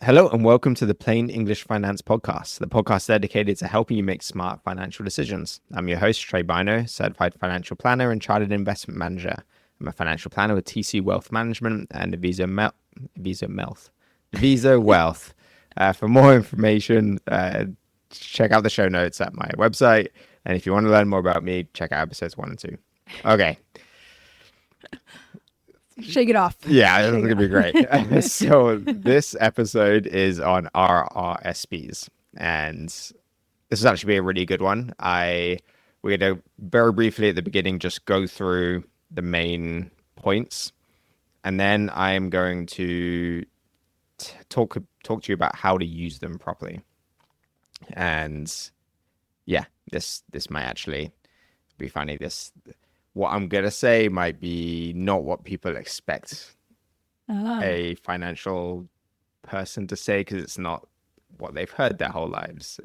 Hello and welcome to the Plain English Finance Podcast, the podcast dedicated to helping you make smart financial decisions. I'm your host, Trey Bino, certified financial planner and chartered investment manager. I'm a financial planner with TC Wealth Management and Visa Wealth. For more information, check out the show notes at my website. And if you want to learn more about me, check out episodes 1 and 2. Okay. Shake it off. Yeah, this is going to be great. So this episode is on RRSPs, and this is actually a really good one. We're going to very briefly at the beginning just go through the main points, and then I am going to talk to you about how to use them properly. And yeah, this might actually be funny. What I'm going to say might be not what people expect a financial person to say, because it's not what they've heard their whole lives.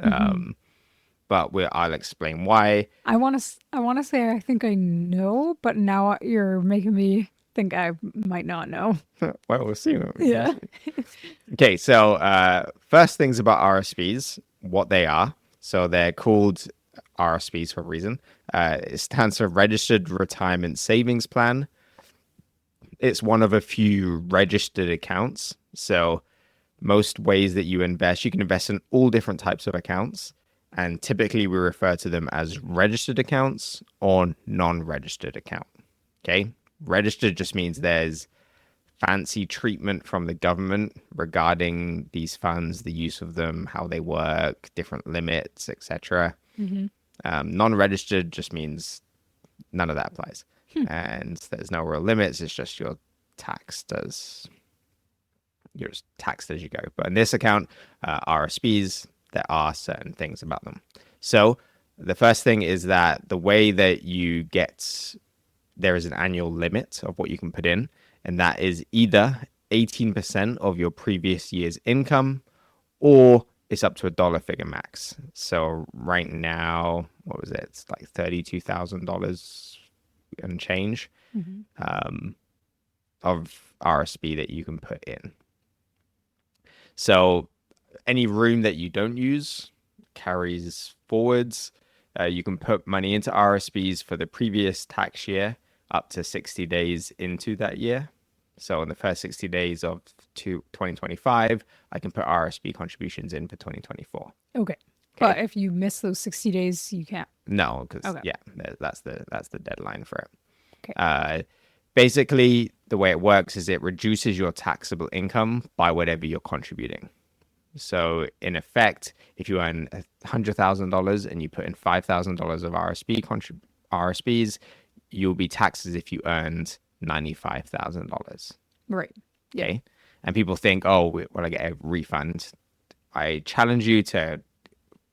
But I'll explain why. I want to say I think I know, but now you're making me think I might not know. Well, we'll see. Yeah. Okay, so first things about RRSPs, what they are. So they're called RRSPs for a reason. It stands for Registered Retirement Savings Plan. It's one of a few registered accounts. So most ways that you can invest in all different types of accounts. And typically we refer to them as registered accounts or non-registered account. Okay. Registered just means there's fancy treatment from the government regarding these funds, the use of them, how they work, different limits, etc. Non-registered just means none of that applies. And there's no real limits. It's just you're just taxed as you go. But in this account, RRSPs, there are certain things about them. So the first thing is that the way that there is an annual limit of what you can put in, and that is either 18% of your previous year's income, or it's up to a dollar figure max. So right now, what was it? It's like $32,000 and change of RRSP that you can put in. So any room that you don't use carries forwards. You can put money into RRSPs for the previous tax year up to 60 days into that year. So in the first 60 days of 2025, I can put RRSP contributions in for 2024. Okay. But if you miss those 60 days, you can't. No, because that's the deadline for it. Okay. Basically, the way it works is it reduces your taxable income by whatever you're contributing. So in effect, if you earn $100,000 and you put in $5,000 of RRSPs, you'll be taxed as if you earned $95,000. Right. Yeah. Okay. And people think, oh, will I get a refund? I challenge you to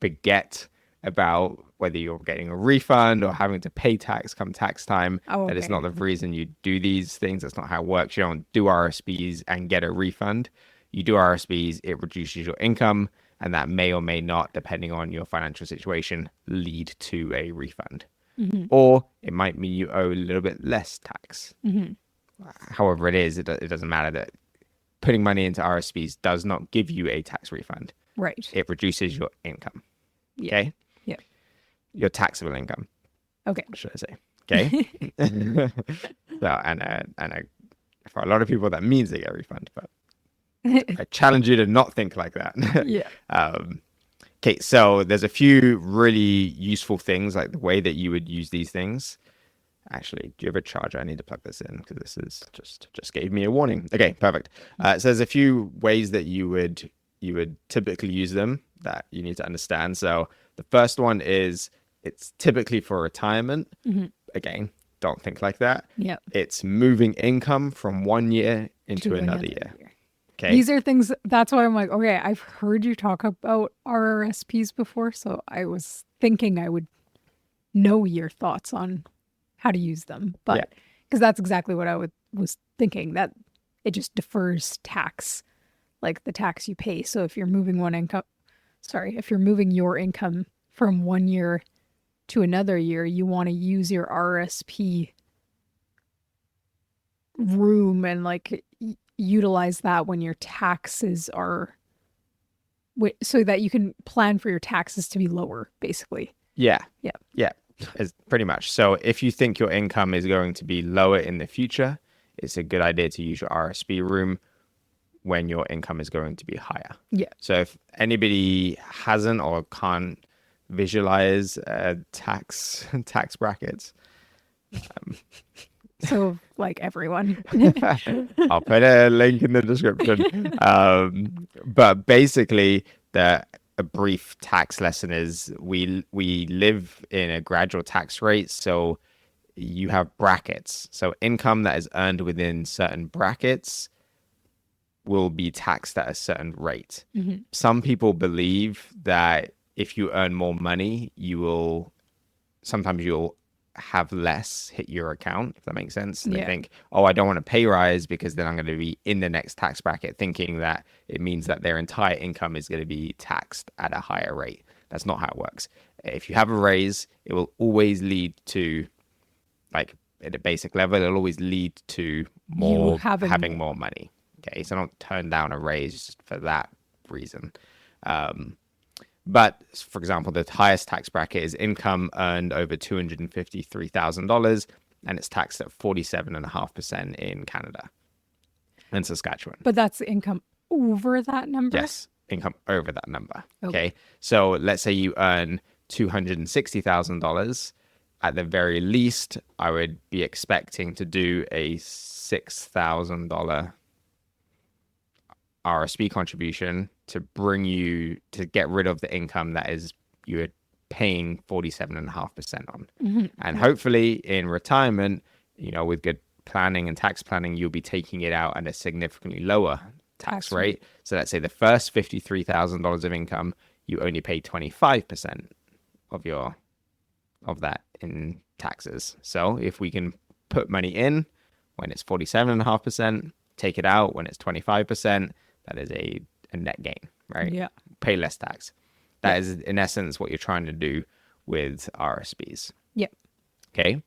forget about whether you're getting a refund or having to pay tax come tax time. That is not the reason you do these things. That's not how it works. You don't do RRSPs and get a refund. You do RRSPs, it reduces your income, and that may or may not, depending on your financial situation, lead to a refund. Or it might mean you owe a little bit less tax. However it is, it doesn't matter. That putting money into RRSPs does not give you a tax refund. Right. It reduces your income. Yeah. Okay? Yeah. Your taxable income. Okay. Should I say? Okay? So, and for a lot of people, that means they get a refund, but I challenge you to not think like that. Yeah. Okay, so there's a few really useful things, like the way that you would use these things. Actually, do you have a charger? I need to plug this in because this is just gave me a warning. Okay, perfect. So there's a few ways that you would typically use them that you need to understand. So the first one is it's typically for retirement. Again, don't think like that. Yeah. It's moving income from one year into another year. Okay. These are things, that's why I'm like, okay, I've heard you talk about RRSPs before, so I was thinking I would know your thoughts on how to use them. But because that's exactly what I was thinking, that it just defers tax, like the tax you pay. So if you're moving if you're moving your income from one year to another year, you want to use your RRSP room and like utilize that when your taxes are so that you can plan for your taxes to be lower, basically. Yeah. Yeah. Yeah. It's pretty much. So if you think your income is going to be lower in the future, it's a good idea to use your RSP room when your income is going to be higher. Yeah. So if anybody hasn't or can't visualize tax brackets, So like everyone. I'll put a link in the description. But basically, a brief tax lesson is we live in a gradual tax rate, so you have brackets. So income that is earned within certain brackets will be taxed at a certain rate. Mm-hmm. Some people believe that if you earn more money, sometimes you'll have less hit your account, if that makes sense. And they think, oh, I don't want a pay rise because then I'm going to be in the next tax bracket, thinking that it means that their entire income is going to be taxed at a higher rate. That's not how it works. If you have a raise, it will always lead to, like at a basic level, it'll always lead to more having more money. Okay, so don't turn down a raise for that reason. But for example, the highest tax bracket is income earned over $253,000, and it's taxed at 47.5% in Canada and Saskatchewan. But that's income over that number? Yes, income over that number. Okay. So let's say you earn $260,000. At the very least, I would be expecting to do a $6,000 RRSP contribution to get rid of the income that is you're paying 47.5% on. Mm-hmm. And hopefully in retirement, with good planning and tax planning, you'll be taking it out at a significantly lower tax rate. So let's say the first $53,000 of income, you only pay 25% of that in taxes. So if we can put money in when it's 47.5%, take it out when it's 25%, that is a net gain, right? Yeah. Pay less tax. That is, in essence, what you're trying to do with RRSPs. Yep. Okay.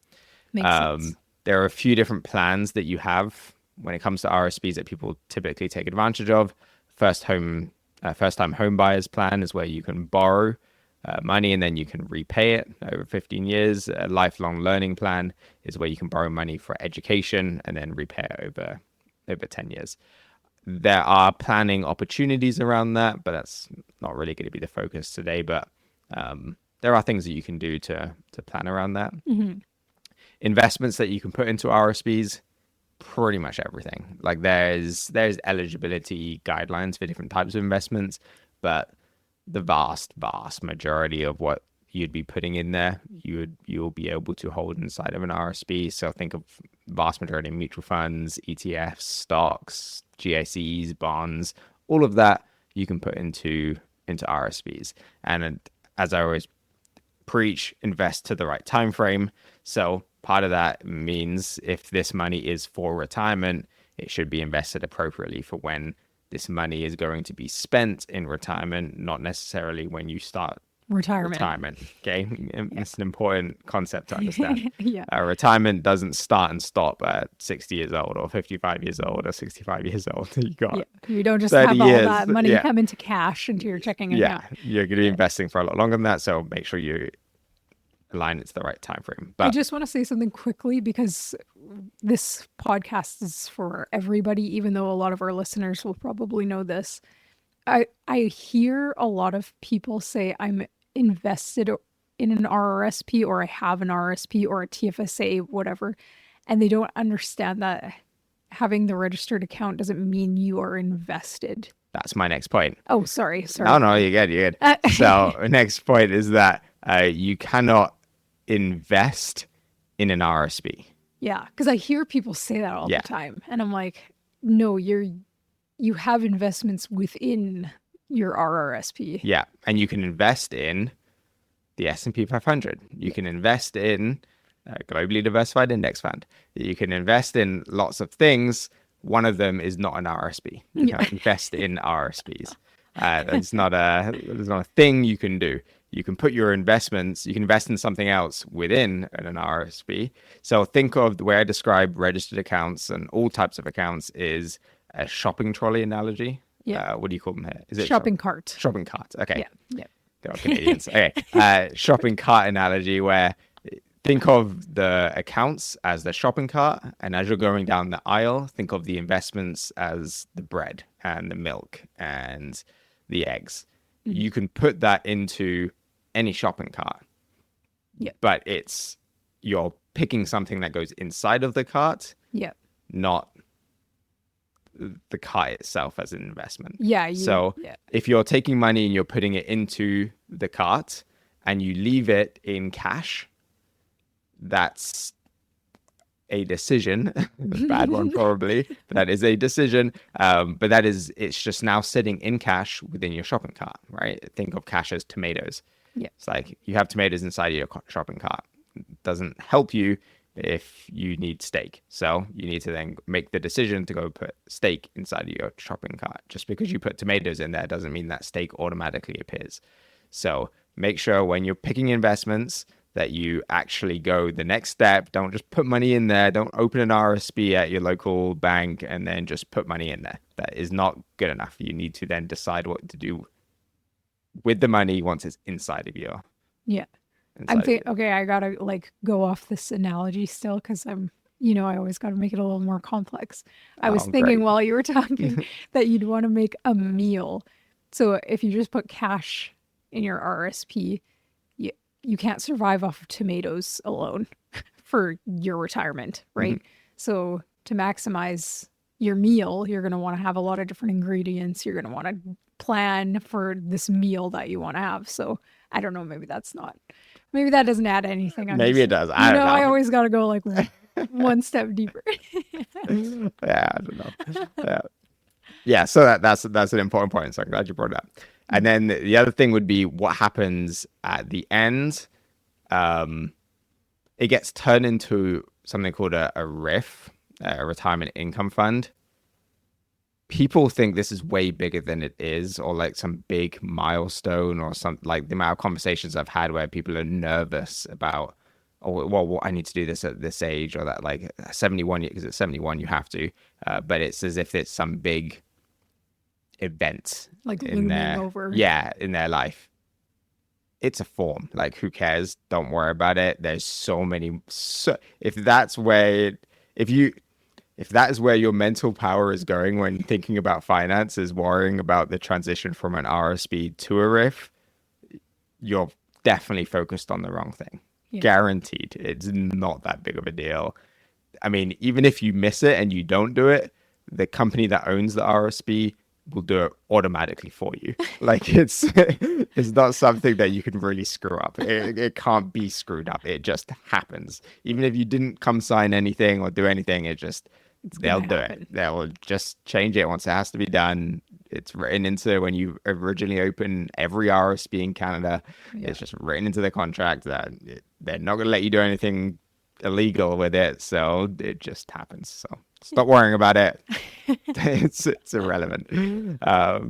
Makes sense. There are a few different plans that you have when it comes to RRSPs that people typically take advantage of. First-time home buyers plan is where you can borrow money and then you can repay it over 15 years. A lifelong learning plan is where you can borrow money for education and then repay it over 10 years. There are planning opportunities around that, but that's not really going to be the focus today. But there are things that you can do to plan around that. Mm-hmm. Investments that you can put into RRSPs, pretty much everything. Like there's eligibility guidelines for different types of investments, but the vast majority of what you'd be putting in there, you'll be able to hold inside of an RRSP. So think of vast majority of mutual funds, ETFs, stocks, GICs, bonds, all of that you can put into RRSPs. And as I always preach, invest to the right time frame. So part of that means if this money is for retirement, it should be invested appropriately for when this money is going to be spent in retirement, not necessarily when you start retirement. Okay. It's an important concept to understand. Yeah. Retirement doesn't start and stop at 60 years old or 55 years old or 65 years old. You don't just have all that money come into cash into your checking account. Yeah. You're going to be investing for a lot longer than that. So make sure you align it to the right time frame. But I just want to say something quickly because this podcast is for everybody, even though a lot of our listeners will probably know this. I hear a lot of people say I'm invested in an RRSP or I have an RRSP or a TFSA, whatever, and they don't understand that having the registered account doesn't mean you are invested. That's my next point. Oh, sorry. No, you're good. So next point is that you cannot invest in an RRSP. Yeah, because I hear people say that all the time, and I'm like, no, you have investments within your RRSP. Yeah, and you can invest in the S&P 500. You can invest in a globally diversified index fund. You can invest in lots of things. One of them is not an RRSP. You can invest in RRSPs. There's not a thing you can do. You can put your investments, you can invest in something else within an RRSP. So think of the way I describe registered accounts and all types of accounts is a shopping trolley analogy. Yeah. What do you call them here? Is it Shopping cart. shopping cart? Okay. Yeah. Yeah. They're all Canadians. Okay. Shopping cart analogy where think of the accounts as the shopping cart, and as you're going down the aisle, think of the investments as the bread and the milk and the eggs. Mm-hmm. You can put that into any shopping cart, Yeah. but you're picking something that goes inside of the cart, Yeah. not the cart itself as an investment. Yeah. So if you're taking money and you're putting it into the cart and you leave it in cash, that's a decision. A bad one probably, but that is a decision. But it's just now sitting in cash within your shopping cart, right? Think of cash as tomatoes. Yeah. It's like you have tomatoes inside of your shopping cart. It doesn't help you if you need steak. So you need to then make the decision to go put steak inside of your shopping cart. Just because you put tomatoes in there doesn't mean that steak automatically appears. So make sure when you're picking investments that you actually go the next step. Don't just put money in there. Don't open an RRSP at your local bank and then just put money in there. That is not good enough. You need to then decide what to do with the money once it's inside of your. Yeah. Okay, I gotta like go off this analogy still because I always gotta make it a little more complex. I was thinking while you were talking that you'd want to make a meal. So if you just put cash in your RRSP, you can't survive off of tomatoes alone for your retirement, right? Mm-hmm. So to maximize your meal, you're going to want to have a lot of different ingredients. You're going to want to plan for this meal that you want to have. So I don't know, maybe that doesn't add anything. Maybe it does. I don't know. I always got to go like one step deeper. Yeah, I don't know. Yeah, so that's an important point. So I'm glad you brought it up. And then the other thing would be what happens at the end. It gets turned into something called a RIF, a retirement income fund. People think this is way bigger than it is, or like some big milestone, or some like the amount of conversations I've had where people are nervous about, oh, well, I need to do this at this age, or that like 71, because at 71 you have to. But it's as if it's some big event like in their in their life. It's a form. Like, who cares? Don't worry about it. There's if that is where your mental power is going when thinking about finance, is worrying about the transition from an RRSP to a RIF, you're definitely focused on the wrong thing. Yeah. Guaranteed. It's not that big of a deal. I mean, even if you miss it and you don't do it, the company that owns the RRSP will do it automatically for you. Like, it's not something that you can really screw up. It can't be screwed up. It just happens. Even if you didn't come sign anything or do anything, they'll do it. They'll just change it once it has to be done. It's written into when you originally open every RRSP in Canada. Yeah. It's just written into the contract that they're not going to let you do anything illegal with it. So it just happens. So stop worrying about it. It's irrelevant. But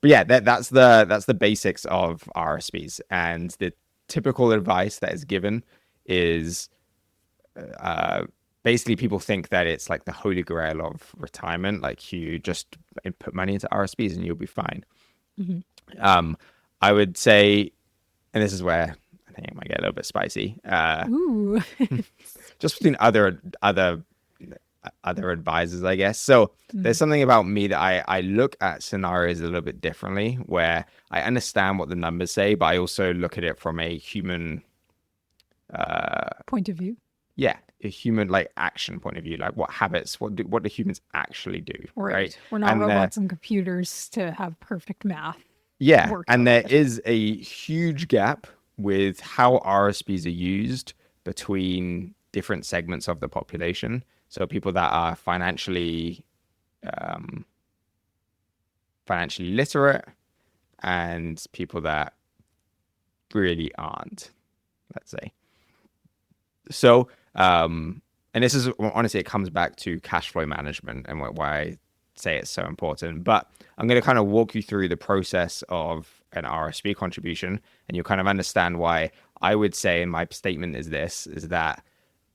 yeah, that's the basics of RRSPs. And the typical advice that is given is basically people think that it's like the holy grail of retirement. Like, you just put money into RRSPs and you'll be fine. Mm-hmm. I would say, and this is where I think it might get a little bit spicy. Ooh. Just between other advisors, I guess. So there's something about me that I look at scenarios a little bit differently, where I understand what the numbers say, but I also look at it from a human point of view. Yeah, a human like action point of view, like what habits, what do humans actually do, right? We're not robots and computers to have perfect math. Yeah, and there is a huge gap with how RRSPs are used between different segments of the population. So people that are financially literate and people that really aren't, let's say. So, and this is honestly, it comes back to cash flow management and why I say it's so important. But I'm going to kind of walk you through the process of an RRSP contribution, and you'll kind of understand why I would say, and my statement is that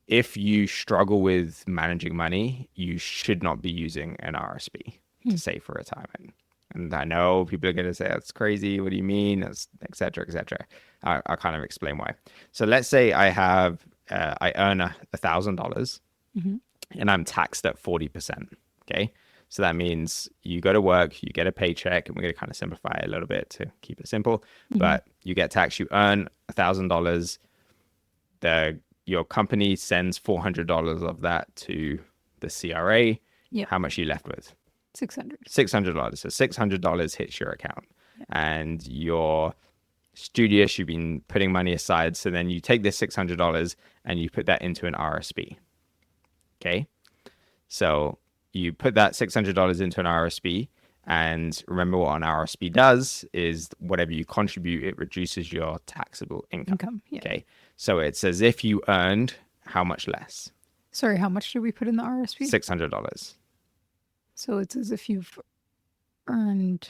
if you struggle with managing money, you should not be using an RRSP to save for retirement. And I know people are going to say, that's crazy. What do you mean? That's et cetera, et cetera. I'll kind of explain why. So let's say I earn $1,000 Mm-hmm. and I'm taxed at 40%. Okay. So that means you go to work, you get a paycheck, and we're going to kind of simplify it a little bit to keep it simple. Mm-hmm. But you get taxed, you earn $1,000. Your company sends $400 of that to the CRA. Yep. How much are you left with? 600. $600. So $600 hits your account, Yeah. and you're studious. You've been putting money aside. So then you take this $600 and you put that into an RSP. Okay. So you put that $600 into an RSP, and remember what an RSP does is whatever you contribute, it reduces your taxable income. Yeah. Okay. So it's as if you earned how much less? Sorry, how much did we put in the RSP? $600. So it's as if you've earned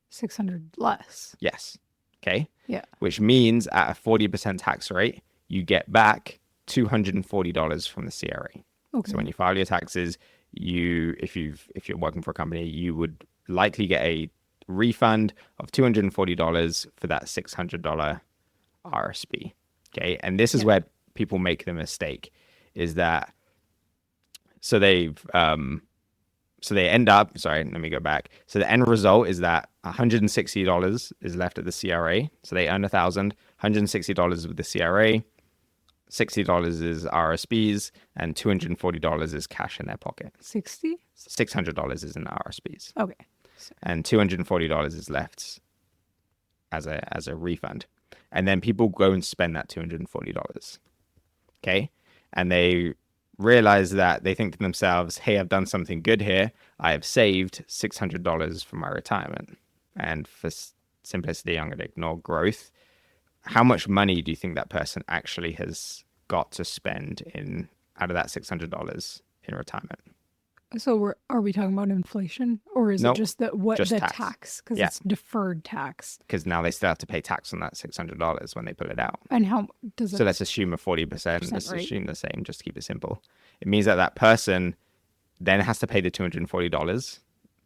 600 less. Yes. Okay. Yeah. Which means at a 40% tax rate, you get back $240 from the CRA. Okay. So when you file your taxes, if you're working for a company, you would likely get a refund of $240 for that $600 RSP. Okay. And this is where people make the mistake, is that so they end up, sorry, let me go back. So the end result is that $160 is left at the CRA. So they earn $1,000, $160 with the CRA, $60 is RSPs, and $240 is cash in their pocket. 60? $600 is in the RSPs. Okay. And $240 is left as a refund. And then people go and spend that $240. Okay? And they realize that they think to themselves, hey, I've done something good here. I have saved $600 for my retirement. And for simplicity, I'm going to ignore growth. How much money do you think that person actually has got to spend out of that $600 in retirement? So are we talking about inflation, or is Nope, it just the tax? Because it's deferred tax. Because now they still have to pay tax on that $600 when they pull it out. And how does it? So let's assume a 40%. Let's right? assume the same, just to keep it simple. It means that person then has to pay the $240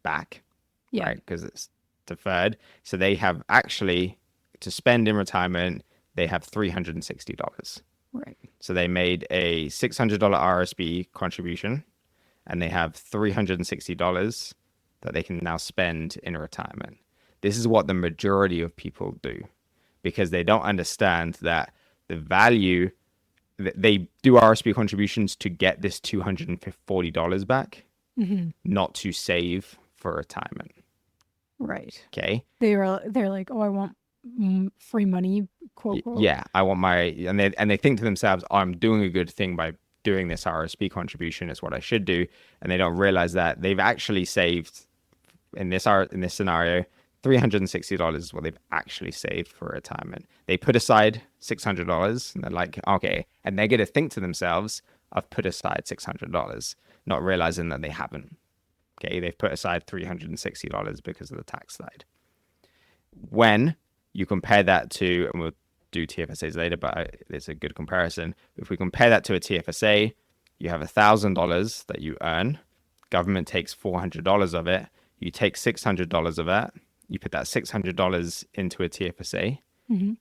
back, Yeah. right? Because it's deferred. So they have actually, to spend in retirement, they have $360. Right. So they made a $600 RSP contribution, and they have $360 that they can now spend in retirement. This is what the majority of people do, because they don't understand that the value, they do RSP contributions to get this $240 back, not to save for retirement. Right. Okay. They're like, oh, I want free money, quote, quote. Yeah, I want and they think to themselves, oh, I'm doing a good thing by doing this RSP contribution, is what I should do. And they don't realize that they've actually saved, in this scenario, $360 is what they've actually saved for retirement. They put aside $600 and they're like, okay. And they're going to think to themselves, I've put aside $600, not realizing that they haven't. Okay. They've put aside $360 because of the tax side. When you compare that to, and we'll do TFSAs later, but it's a good comparison. If we compare that to a TFSA, you have $1,000 that you earn. Government takes $400 of it. You take $600 of that. You put that $600 into a TFSA.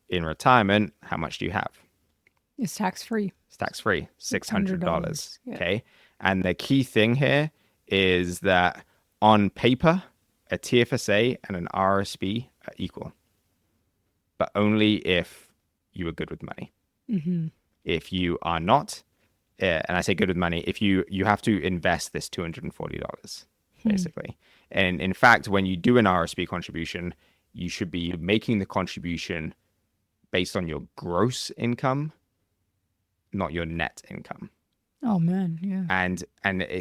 In retirement, how much do you have? It's tax-free. It's tax-free, $600. Yeah. Okay. And the key thing here is that on paper, a TFSA and an RRSP are equal, but only if you are good with money. If you are not, and I say good with money, if you have to invest this $240, basically. And in fact, when you do an RSP contribution, you should be making the contribution based on your gross income, not your net income. Oh man, yeah. And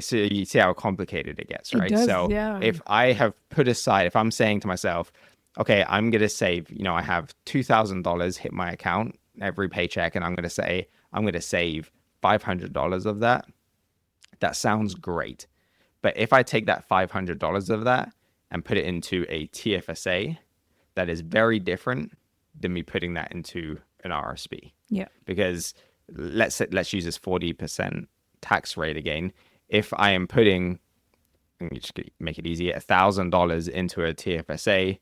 so you see how complicated it gets, right? It does, so yeah. if I have put aside, if I'm saying to myself, okay, I'm going to save, I have $2,000 hit my account every paycheck, and I'm going to save $500 of that. That sounds great. But if I take that $500 of that and put it into a TFSA, that is very different than me putting that into an RRSP. Yeah. Because let's use this 40% tax rate again. If I am putting and you just make it easy, $1,000 into a TFSA.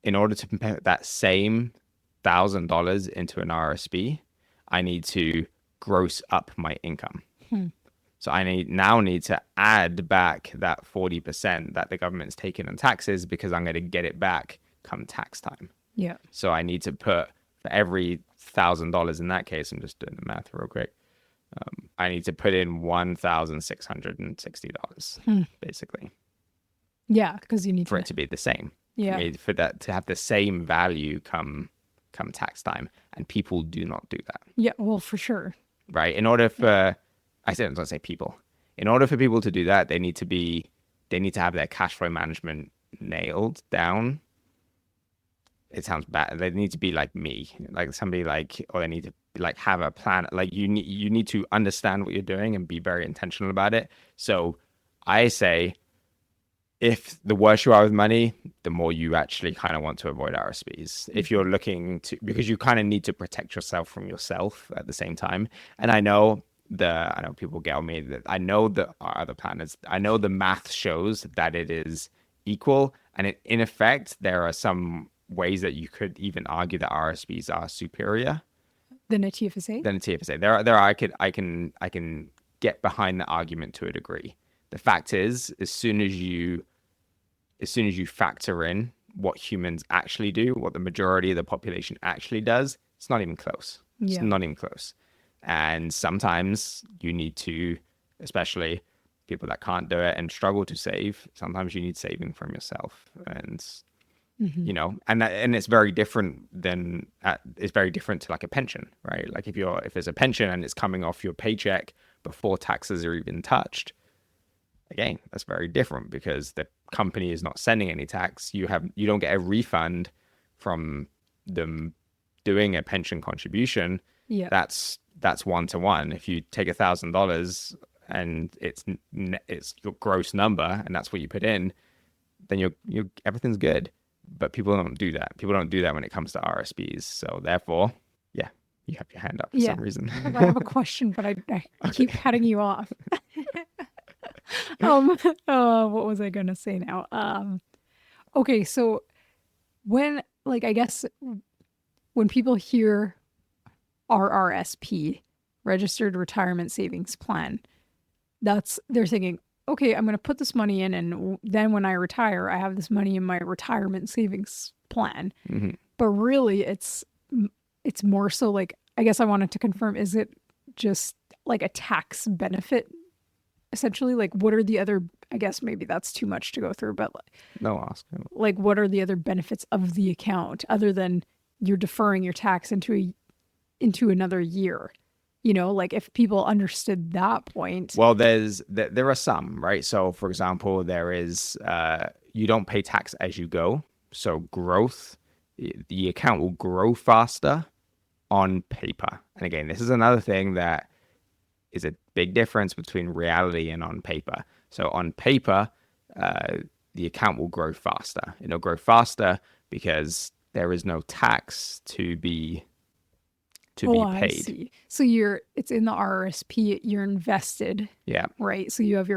In order to compare that same $1,000 into an RRSP, I need to gross up my income. So I need to add back that 40% that the government's taken on taxes, because I'm going to get it back come tax time. Yeah. So I need to put, for every $1,000 in that case, I'm just doing the math real quick, I need to put in $1,660, basically. Yeah, because you need for it to be the same. Yeah. For that to have the same value come tax time, and people do not do that. Yeah, well, for sure. Right. In order for, I don't say people. In order for people to do that, they need to have their cash flow management nailed down. It sounds bad. They need to be like me, like somebody like, or they need to like have a plan. Like you need to understand what you're doing and be very intentional about it. So I say, if the worse you are with money, the more you actually kind of want to avoid RSPs. If you're looking to, because you kind of need to protect yourself from yourself at the same time. And I know people get on me that I know that our other planners, I know the math shows that it is equal. And in effect, there are some ways that you could even argue that RSPs are superior than a TFSA. I can get behind the argument to a degree. The fact is, as soon as you factor in what humans actually do, what the majority of the population actually does, it's not even close. Yeah. It's not even close. And sometimes you need to, especially people that can't do it and struggle to save, sometimes you need saving from yourself. And you know, and it's very different it's very different to like a pension, right? Like if there's a pension and it's coming off your paycheck before taxes are even touched, again, that's very different, because the company is not sending any tax. You don't get a refund from them doing a pension contribution. Yeah. That's 1-to-1. If you take $1,000 and it's your gross number and that's what you put in, then you're everything's good. But people don't do that. People don't do that when it comes to RSPs. So therefore, yeah, you have your hand up for some reason. I have a question, but I keep cutting you off. What was I gonna say now? Okay, so when, like, I guess when people hear RRSP, Registered Retirement Savings Plan, they're thinking, okay, I'm gonna put this money in, and then when I retire, I have this money in my retirement savings plan. Mm-hmm. But really, it's more so like, I guess I wanted to confirm, is it just like a tax benefit? Essentially, like, what are the other, I guess maybe that's too much to go through, but like, what are the other benefits of the account other than you're deferring your tax into another year? You know, like, if people understood that point. Well, there are some, right? So for example, there is, you don't pay tax as you go. So growth, the account will grow faster on paper. And again, this is another thing that is a big difference between reality and on paper. So on paper, the account will grow faster. It'll grow faster because there is no tax to be paid. I see. So it's in the RRSP, you're invested. Yeah. Right. So you have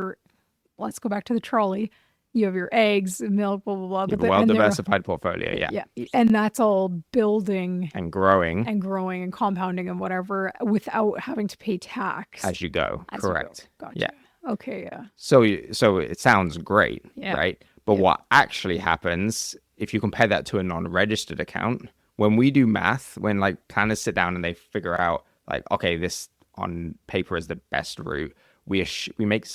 let's go back to the trolley. You have your eggs, milk, blah, blah, blah. Well-diversified portfolio, yeah. Yeah. And that's all building and growing and compounding and whatever without having to pay tax. As you go. Correct. Gotcha. Yeah. Okay, yeah. So it sounds great, right? But Yeah. what actually happens, if you compare that to a non-registered account, when we do math, when like planners sit down and they figure out like, okay, this on paper is the best route, we make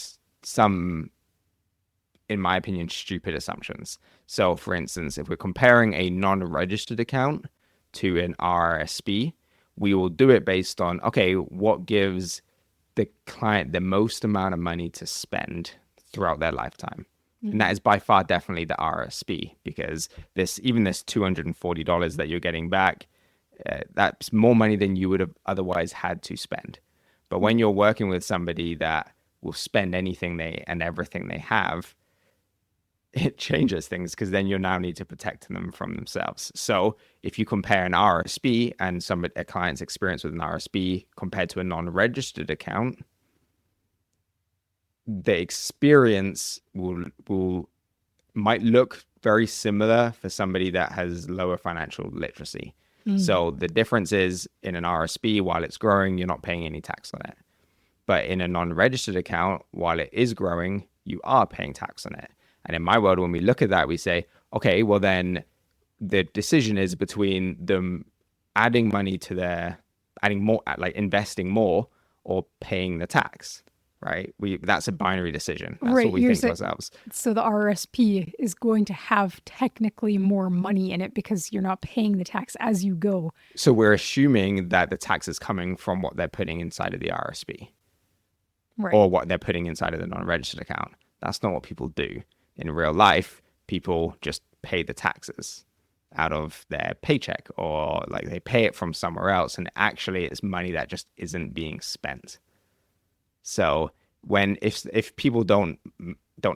some, in my opinion, stupid assumptions. So for instance, if we're comparing a non-registered account to an RRSP, we will do it based on, okay, what gives the client the most amount of money to spend throughout their lifetime. And that is by far definitely the RRSP, because this $240 that you're getting back, that's more money than you would have otherwise had to spend. But when you're working with somebody that will spend anything and everything they have, it changes things, because then you now need to protect them from themselves. So if you compare an RRSP and a client's experience with an RRSP compared to a non-registered account, the experience will might look very similar for somebody that has lower financial literacy. So the difference is in an RSP, while it's growing, you're not paying any tax on it. But in a non-registered account, while it is growing, you are paying tax on it. And in my world, when we look at that, we say, okay, well then the decision is between them adding money to adding more, like investing more or paying the tax, right? That's a binary decision. That's what we think to ourselves. So the RRSP is going to have technically more money in it because you're not paying the tax as you go. So we're assuming that the tax is coming from what they're putting inside of the RRSP. Right. Or what they're putting inside of the non-registered account. That's not what people do. In real life, people just pay the taxes out of their paycheck, or like they pay it from somewhere else, and actually it's money that just isn't being spent. So if people don't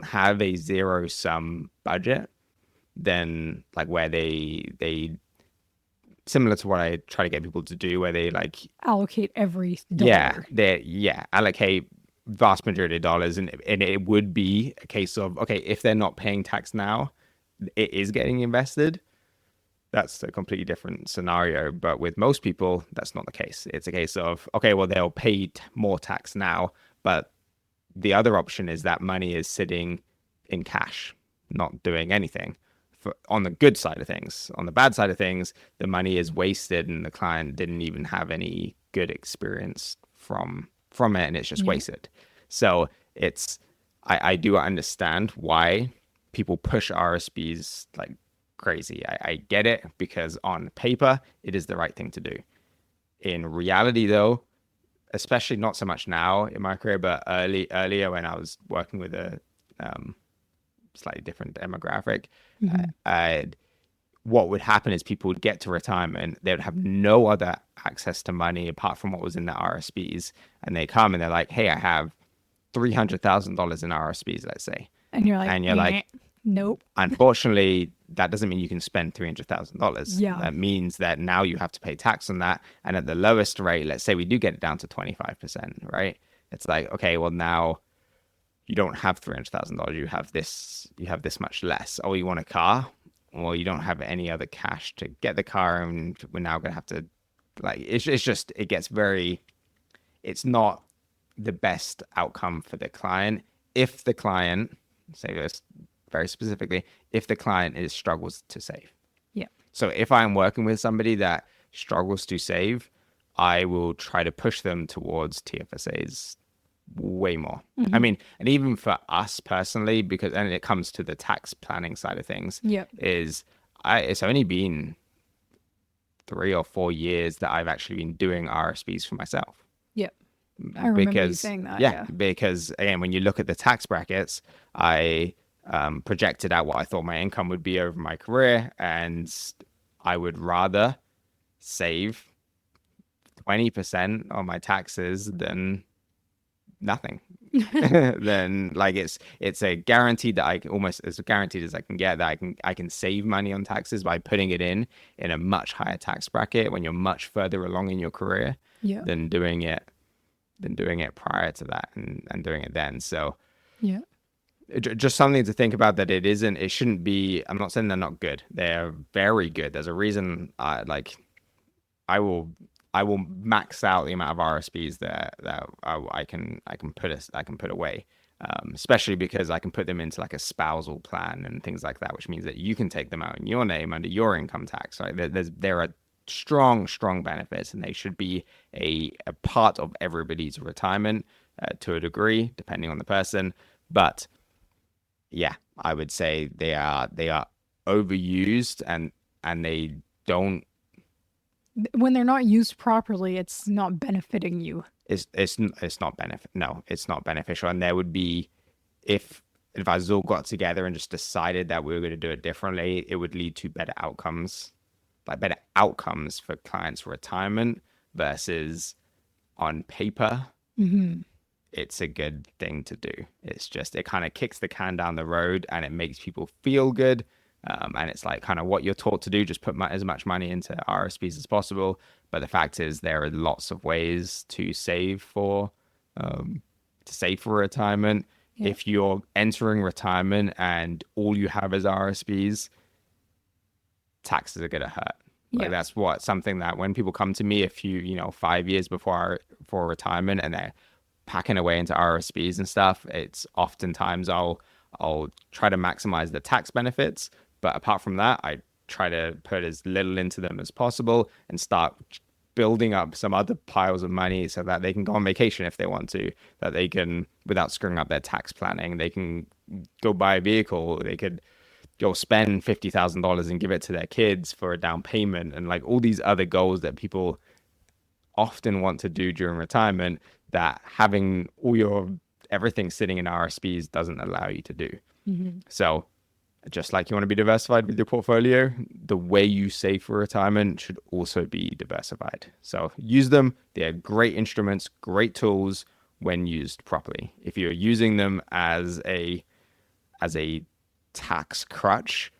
have a zero sum budget, then like where they similar to what I try to get people to do, where they like allocate every dollar. Allocate vast majority of dollars, and it would be a case of, okay, if they're not paying tax now, it is getting invested. That's a completely different scenario. But with most people, that's not the case. It's a case of, okay, well, they'll pay more tax now, but the other option is that money is sitting in cash, not doing anything. On the good side of things. On the bad side of things, the money is wasted and the client didn't even have any good experience from it, and it's just wasted. So I do understand why people push RSPs like crazy. I get it, because on paper it is the right thing to do. In reality though, especially not so much now in my career, but earlier when I was working with a slightly different demographic, what would happen is people would get to retirement, they would have no other access to money apart from what was in the RSPs, and they come and they're like, hey, I have $300,000 in RSPs, let's say. And you're like, nope. Unfortunately, that doesn't mean you can spend $300,000. Yeah. That means that now you have to pay tax on that. And at the lowest rate, let's say we do get it down to 25%, right? It's like, okay, well now you don't have $300,000. You have this much less. Oh, you want a car? Well, you don't have any other cash to get the car, and we're now going to have to, like, it's just, it gets it's not the best outcome for the client. If the client, say this very specifically, if the client struggles to save. Yeah. So if I'm working with somebody that struggles to save, I will try to push them towards TFSAs way more. I mean, and even for us personally, because, and it comes to the tax planning side of things, it's only been 3 or 4 years that I've actually been doing RSPs for myself. Yep. I remember you saying that. Yeah. Because again, when you look at the tax brackets, I projected out what I thought my income would be over my career, and I would rather save 20% on my taxes than nothing. Then like it's a guarantee that almost as guaranteed as I can get, that I can save money on taxes by putting it in a much higher tax bracket when you're much further along in your career than doing it prior to that and doing it then. So just something to think about, that it shouldn't be, I'm not saying they're not good. They're very good. There's a reason I will max out the amount of RSPs that I can put away, especially because I can put them into like a spousal plan and things like that, which means that you can take them out in your name under your income tax. Right? There are strong benefits, and they should be a part of everybody's retirement to a degree, depending on the person. But yeah, I would say they are overused, and they don't. When they're not used properly, it's not benefiting you. It's not it's not beneficial. And there would be, if us all got together and just decided that we were going to do it differently, it would lead to better outcomes for clients' retirement versus on paper. It's a good thing to do. It's just, it kind of kicks the can down the road, and it makes people feel good. And it's like kind of what you're taught to do, just put as much money into RSPs as possible. But the fact is, there are lots of ways to save for retirement. Yeah. If you're entering retirement and all you have is RSPs, taxes are going to hurt. Like Yeah. that's something that when people come to me a few, 5 years for retirement and they're packing away into RSPs and stuff, it's oftentimes I'll try to maximize the tax benefits, but apart from that, I try to put as little into them as possible and start building up some other piles of money so that they can go on vacation if they want to, that they can, without screwing up their tax planning, they can go buy a vehicle, they could go spend $50,000 and give it to their kids for a down payment, and like all these other goals that people often want to do during retirement that having all your everything sitting in RSPs doesn't allow you to do. Mm-hmm. So just like you want to be diversified with your portfolio, the way you save for retirement should also be diversified. So use them. They're great instruments, great tools when used properly. If you're using them as a tax crutch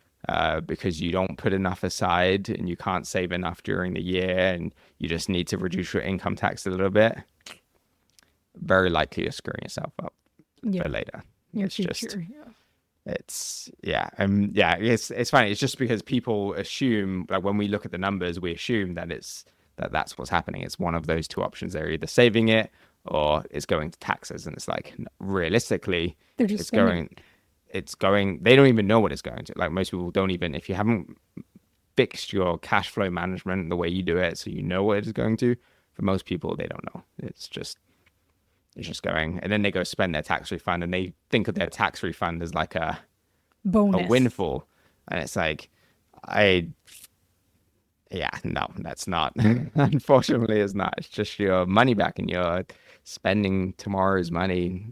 because you don't put enough aside and you can't save enough during the year and you just need to reduce your income tax a little bit, very likely you're screwing yourself up for later. Your It's future. just, it's funny. It's just because people assume, like when we look at the numbers, we assume that that's what's happening. It's one of those two options. They're either saving it or it's going to taxes, and it's like realistically, They're just spending. it's going. They don't even know what it's going to. Like most people don't even. If you haven't fixed your cash flow management the way you do it, so you know what it's going to. For most people, they don't know. It's just going, and then they go spend their tax refund, and they think of their tax refund as like a Bonus. windfall, and it's like, no, that's not. Unfortunately, it's not. It's just your money back, and you're spending tomorrow's money,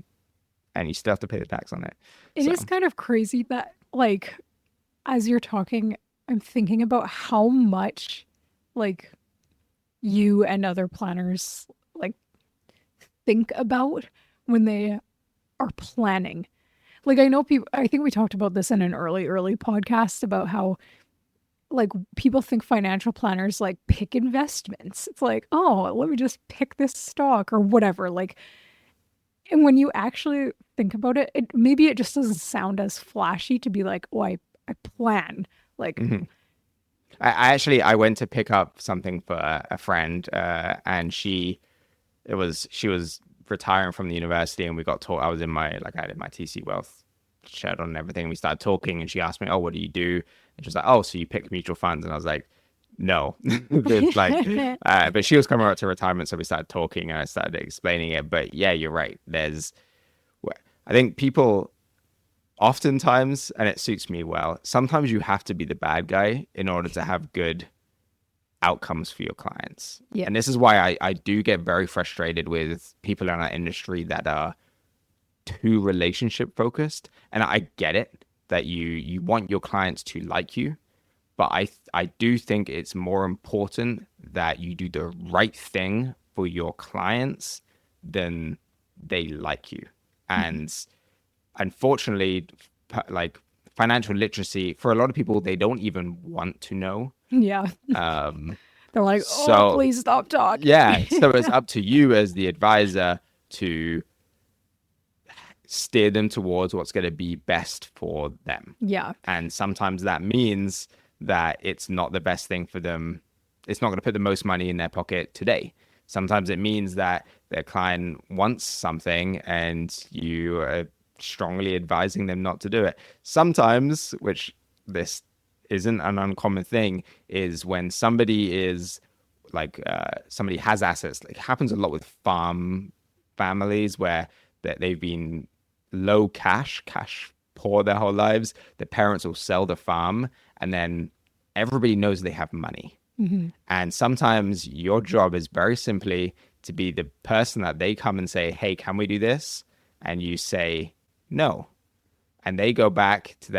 and you still have to pay the tax on it. It is kind of crazy that, like, as you're talking, I'm thinking about how much, like, you and other planners, like, think about when they are planning. Like, I know I think we talked about this in an early podcast about how, like, people think financial planners, like, pick investments. It's like, oh, let me just pick this stock or whatever. Like, and when you actually think about it, maybe it just doesn't sound as flashy to be like, oh, I plan. Like, Mm-hmm. I went to pick up something for a friend, and she was retiring from the university, and we got taught. I had my TC Wealth shirt on and everything. And we started talking, and she asked me, "Oh, what do you do?" And she was like, "Oh, so you pick mutual funds?" And I was like, "No." It's like, but she was coming up to retirement, so we started talking, and I started explaining it. But yeah, you're right. I think people oftentimes, and it suits me well, sometimes you have to be the bad guy in order to have good outcomes for your clients. Yeah. And this is why I do get very frustrated with people in our industry that are too relationship focused. And I get it that you want your clients to like you, but I do think it's more important that you do the right thing for your clients than they like you. And unfortunately, like financial literacy, for a lot of people, they don't even want to know. yeah. They're like, oh, So please stop talking. yeah, so it's up to you as the advisor to steer them towards what's going to be best for them. Yeah. And sometimes that means that it's not the best thing for them. It's not going to put the most money in their pocket today. Sometimes it means that their client wants something and you are strongly advising them not to do it. Sometimes, which this isn't an uncommon thing, is when somebody is like somebody has assets. Like, it happens a lot with farm families where they've been low cash poor their whole lives. The parents will sell the farm, and then everybody knows they have money. Mm-hmm. And sometimes your job is very simply to be the person that they come and say, "Hey, can we do this?" And you say no, and they go back to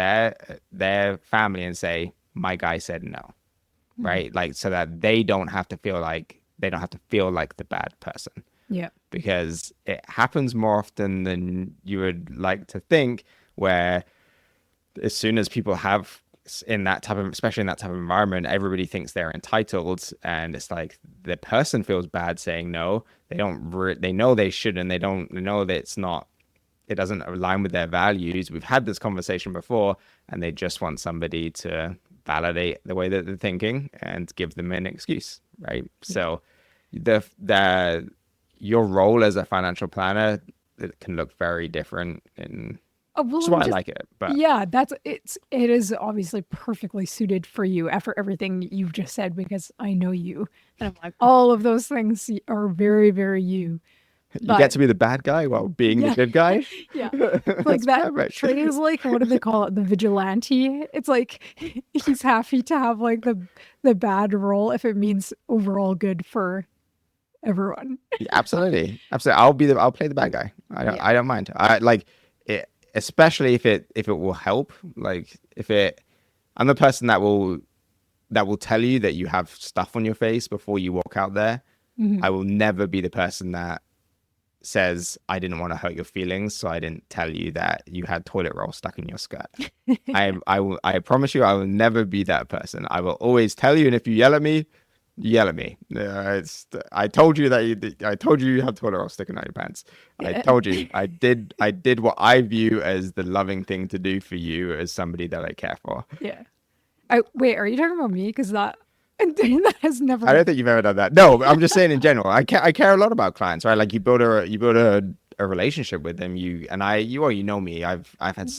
their family and say, "My guy said no." Mm-hmm. Right? Like, so that they don't have to feel like the bad person. Yeah. Because it happens more often than you would like to think, where as soon as people have especially in that type of environment, everybody thinks they're entitled, and it's like the person feels bad saying no. They know they shouldn't. They know that it doesn't align with their values. We've had this conversation before, and they just want somebody to validate the way that they're thinking and give them an excuse, right? So the your role as a financial planner, it can look very different, and Oh, well, that's let me why I just like it. But yeah, it is obviously perfectly suited for you after everything you've just said because I know you and I'm like all of those things are very, very you. you get But to be the bad guy while being the yeah, good guy. yeah. Like That's that perfect. Trey is like what do they call it? The vigilante. It's like he's happy to have like the bad role if it means overall good for everyone. Yeah, absolutely, absolutely. I'll play the bad guy. Yeah. I don't mind. I like it, especially if it will help. Like if it, I'm the person that will tell you that you have stuff on your face before you walk out there. Mhm. I will never be the person that says I didn't want to hurt your feelings, so I didn't tell you that you had toilet roll stuck in your skirt. I promise you I will never be that person. I will always tell you, and if you yell at me, yell at me. I told you I told you you had toilet roll sticking out your pants. I Yeah. told you I did what I view as the loving thing to do for you as somebody that I care for. Yeah. Wait, are you talking about me? Because that that has I never. don't think you've ever done that. No, but I'm just saying in general. I care a lot about clients, right? Like you build a relationship with them. You know me. I've had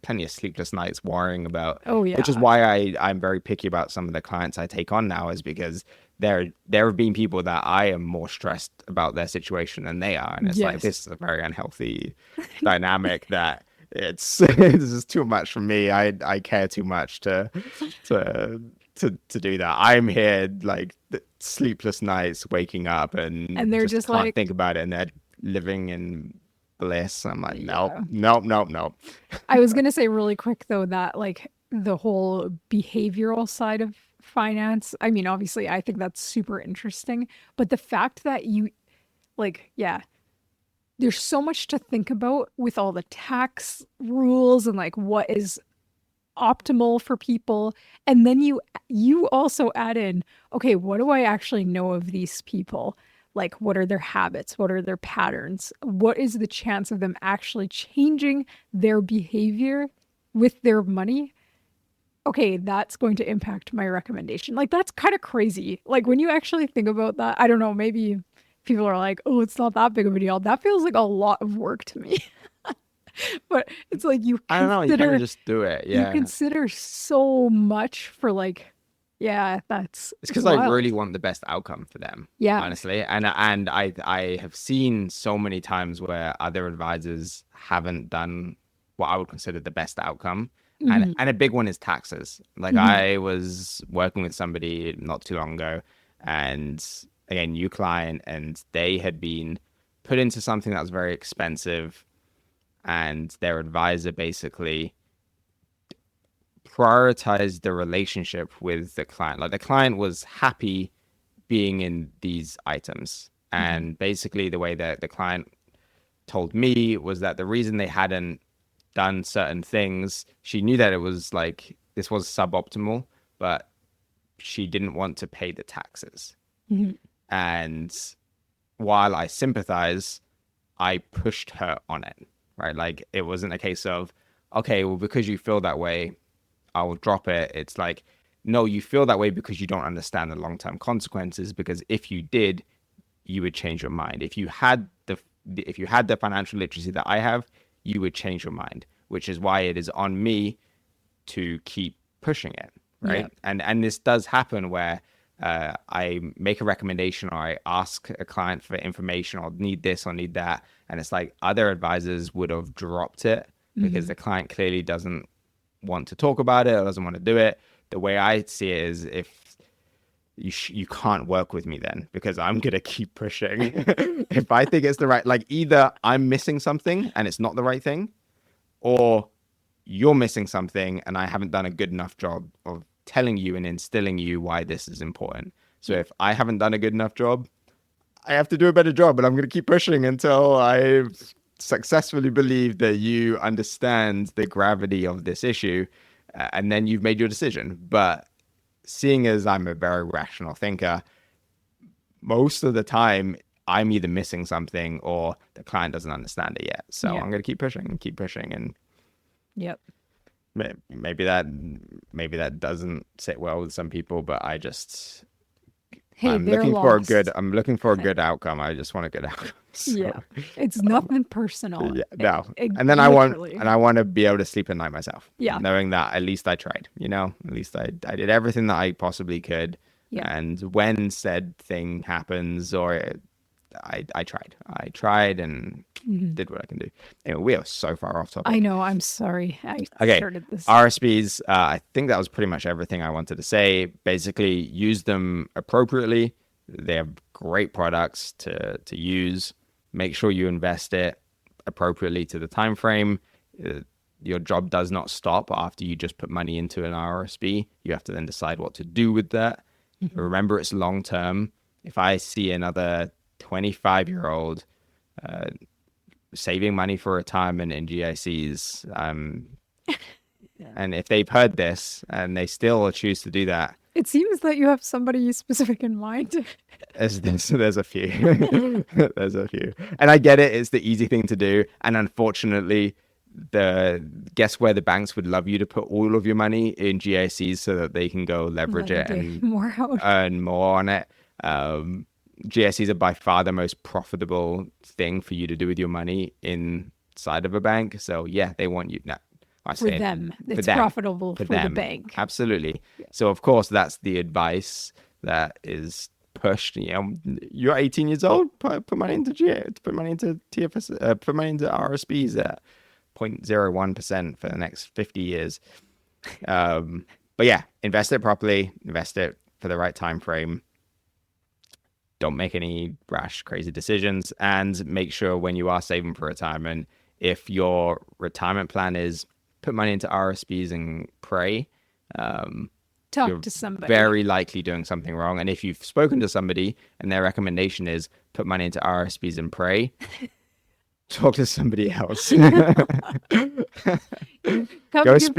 plenty of sleepless nights worrying about, Oh which is yeah. why I'm very picky about some of the clients I take on now, is because there have been people that I am more stressed about their situation than they are, and it's like this Yes. is a very unhealthy dynamic that it's this is too much for me. I care too much to to do that. I'm here like sleepless nights, waking up and And they're just just can't like, think about it, and they're living in bliss. I'm like, nope, yeah. nope, nope, nope. I was gonna say really quick though that like the whole behavioral side of finance. I mean, obviously, I think that's super interesting, but the fact that you like, yeah, there's so much to think about with all the tax rules and like what is optimal for people. And then you also add in, okay, what do I actually know of these people? Like what are their habits? What are their patterns? What is the chance of them actually changing their behavior with their money? Okay, that's going to impact my recommendation. Like that's kind of crazy. Like when you actually think about that, I don't know, maybe people are like, "Oh, it's not that big of a deal." That feels like a lot of work to me. But it's like I don't know. You kind of just do it. you Yeah. consider so much for like yeah, It's it's because I really wild. want the best outcome for them, Yeah. honestly. And I have seen so many times where other advisors haven't done what I would consider the best outcome. Hmm. And a big one is taxes. Like Hmm. I was working with somebody not too long ago, and again, new client, and they had been put into something that was very expensive, and their advisor basically prioritize the relationship with the client. Like the client was happy being in these items. Hmm. And basically, the way that the client told me was that the reason they hadn't done certain things, she knew that it was like this was suboptimal, but she didn't want to pay the taxes. Hmm. And while I sympathize, I pushed her on it, right? Like it wasn't a case of, okay, well, because you feel that way, I will drop it. It's like, no, you feel that way because you don't understand the long term consequences. Because if you did, you would change your mind. If you had the financial literacy that I have, you would change your mind. Which is why it is on me to keep pushing it, Yeah. right? And this does happen where I make a recommendation or I ask a client for information or need this or need that, and it's like other advisors would have dropped it because Hmm. the client clearly doesn't want to talk about it or doesn't want to do it. The way I see it is if you can't work with me then because I'm gonna keep pushing. If I think it's the right, like either I'm missing something and it's not the right thing, or you're missing something and I haven't done a good enough job of telling you and instilling you why this is important. So Yeah. if I haven't done a good enough job, I have to do a better job, but I'm going to keep pushing until I successfully believe that you understand the gravity of this issue, and then you've made your decision. But seeing as I'm a very rational thinker, most of the time I'm either missing something or the client doesn't understand it yet. So Yeah. I'm going to keep pushing, and Yep. maybe that doesn't sit well with some people, but Hey, I'm they're lost. I'm looking for a good outcome. I just want a good outcome. So, Yeah. It's nothing personal. yeah, no. It And then literally. I want to be able to sleep at night myself. Yeah. Knowing that at least I tried, at least I did everything that I possibly could. Yeah. And when said thing happens, I tried and did what I can do. Anyway, we are so far off topic. I know. I'm sorry. I Okay, started this. RSPs, I think that was pretty much everything I wanted to say. Basically, use them appropriately. They have great products to use. Make sure you invest it appropriately to the time frame. Your job does not stop after you just put money into an RRSP. You have to then decide what to do with that. Remember, it's long term. If I see another 25-year-old saving money for retirement in GICs, and if they've heard this and they still choose to do that, It seems that you have somebody specific in mind. there's a few. There's a few. And I get it. It's the easy thing to do. And unfortunately, guess where the banks would love you to put all of your money in GICs so that they can go leverage it and more out. earn more on it. GICs are by far the most profitable thing for you to do with your money inside of a bank. So yeah, they want you. No, For them. It's profitable for the bank. Absolutely. Yeah. So of course that's the advice that is pushed. You're 18 years old, put money into put money into TFS, put money into RRSPs at 0.01% for the next 50 years. But yeah, invest it properly, invest it for the right time frame. Don't make any rash, crazy decisions, and make sure when you are saving for retirement, if your retirement plan is put money into RRSPs and pray, Talk to somebody. Very likely doing something wrong. And if you've spoken to somebody and their recommendation is put money into RRSPs and pray, talk to somebody else. Come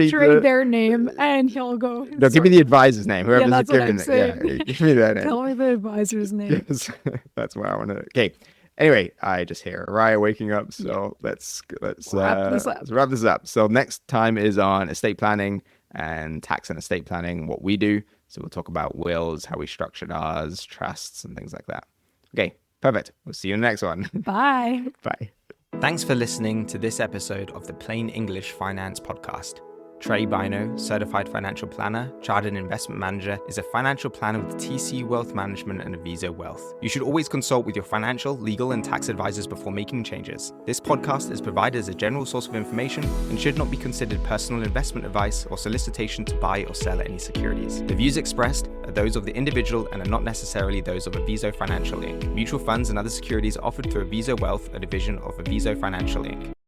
trade their name and he'll go. No, give me the advisor's name. Whoever's that's what I'm it. saying. Yeah, give me that name. Tell me the advisor's name. Yes, that's what I want to. Okay. Anyway, I just hear Raya waking up, so let's wrap this up. So next time is on estate planning and tax and estate planning, what we do. So we'll talk about wills, how we structured ours, trusts, and things like that. Okay, perfect. We'll see you in the next one. Bye. Bye. Thanks for listening to this episode of the Plain English Finance Podcast. Trey Bino, Certified Financial Planner, Chartered Investment Manager, is a financial planner with TC Wealth Management and Aviso Wealth. You should always consult with your financial, legal, and tax advisors before making changes. This podcast is provided as a general source of information and should not be considered personal investment advice or solicitation to buy or sell any securities. The views expressed are those of the individual and are not necessarily those of Aviso Financial Inc. Mutual funds and other securities are offered through Aviso Wealth, a division of Aviso Financial Inc.